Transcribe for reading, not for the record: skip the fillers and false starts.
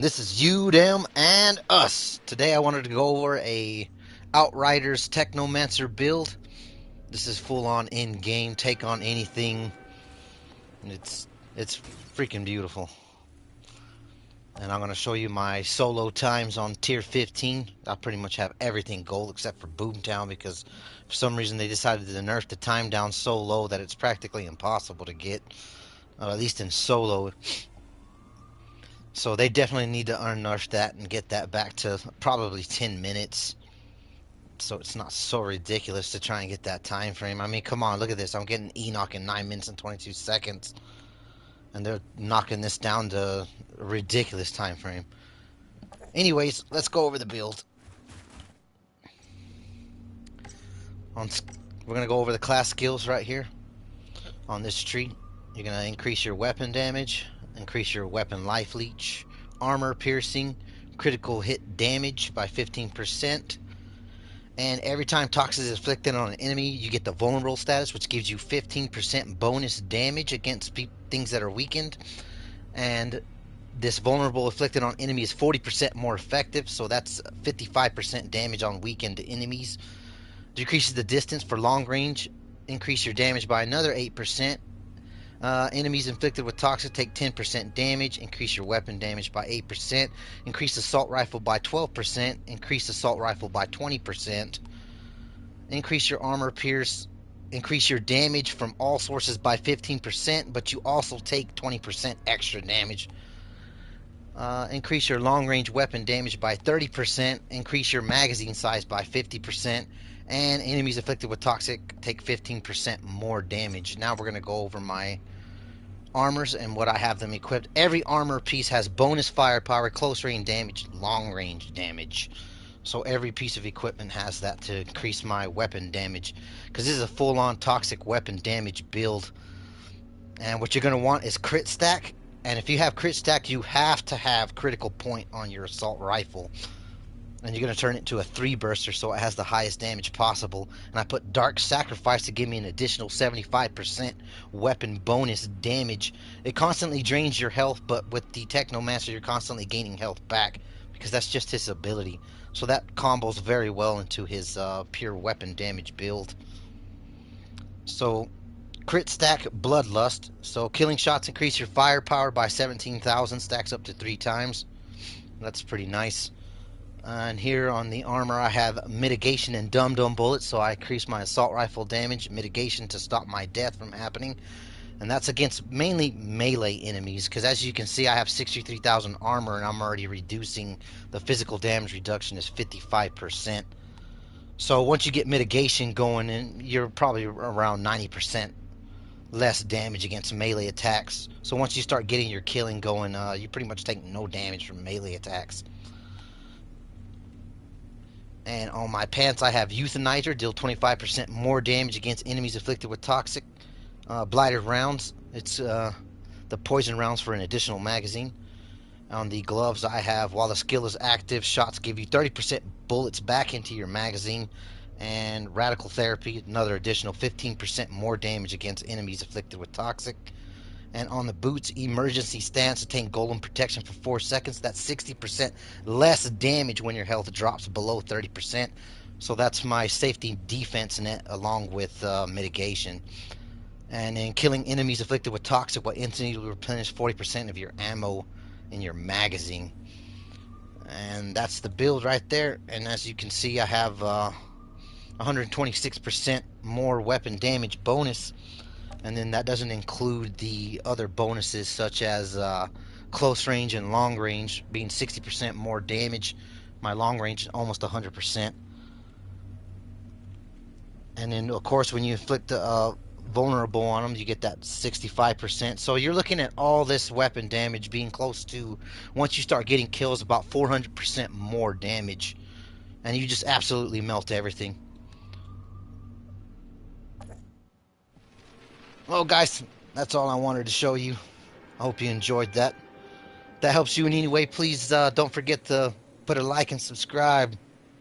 This is you, them, and us. Today I wanted to go over a Outriders Technomancer build. This is full on in-game, take on anything. It's freaking beautiful. And I'm going to show you my solo times on tier 15. I pretty much have everything gold except for Boomtown because for some reason they decided to nerf the time down so low that it's practically impossible to get, at least in solo. So they definitely need to unnerf that and get that back to probably 10 minutes. So it's not so ridiculous to try and get that time frame. I mean, come on, look at this. I'm getting Enoch in 9 minutes and 22 seconds. And they're knocking this down to a ridiculous time frame. Anyways, let's go over the build. We're going to go over the class skills right here on this tree. You're going to increase your weapon damage, increase your weapon life leech, armor piercing, critical hit damage by 15%. And every time toxic is inflicted on an enemy, you get the vulnerable status, which gives you 15% bonus damage against things that are weakened. And this vulnerable inflicted on enemies is 40% more effective, so that's 55% damage on weakened enemies. Decreases the distance for long range, increase your damage by another 8%. Enemies inflicted with toxic take 10% damage, increase your weapon damage by 8%, increase assault rifle by 12%, increase assault rifle by 20%, increase your armor pierce, increase your damage from all sources by 15%, but you also take 20% extra damage. Increase your long range weapon damage by 30%, increase your magazine size by 50%, and enemies afflicted with toxic take 15% more damage. Now we're going to go over my armors and what I have them equipped. Every armor piece has bonus firepower, close range damage, long range damage. So every piece of equipment has that to increase my weapon damage, because this is a full-on toxic weapon damage build. And what you're going to want is crit stack. And if you have crit stack, you have to have critical point on your assault rifle. And you're going to turn it into a 3-burster so it has the highest damage possible. And I put Dark Sacrifice to give me an additional 75% weapon bonus damage. It constantly drains your health, but with the Technomancer, you're constantly gaining health back, because that's just his ability. So that combos very well into his pure weapon damage build. So crit stack Bloodlust. So killing shots increase your firepower by 17,000, stacks up to 3 times. That's pretty nice. And here on the armor I have mitigation and dum-dum bullets, so I increase my assault rifle damage, mitigation to stop my death from happening. And that's against mainly melee enemies, because as you can see I have 63,000 armor and I'm already reducing the physical damage reduction is 55%. So once you get mitigation going, in, you're probably around 90% less damage against melee attacks. So once you start getting your killing going, you pretty much take no damage from melee attacks. And on my pants I have Euthanizer, deal 25% more damage against enemies afflicted with toxic. Blighted rounds, it's the poison rounds for an additional magazine. On the gloves I have, while the skill is active, shots give you 30% bullets back into your magazine. And Radical Therapy, another additional 15% more damage against enemies afflicted with toxic. And on the boots, Emergency Stance, attain golem protection for 4 seconds. That's 60% less damage when your health drops below 30%. So that's my safety defense net along with mitigation. And in killing enemies afflicted with toxic, will instantly replenish 40% of your ammo in your magazine. And that's the build right there. And as you can see, I have 126% more weapon damage bonus. And then that doesn't include the other bonuses such as close range and long range being 60% more damage. My long range is almost 100%. And then of course when you inflict vulnerable on them, you get that 65%. So you're looking at all this weapon damage being close to, once you start getting kills, about 400% more damage. And you just absolutely melt everything. Well guys, that's all I wanted to show you. I hope you enjoyed that. If that helps you in any way, please don't forget to put a like and subscribe.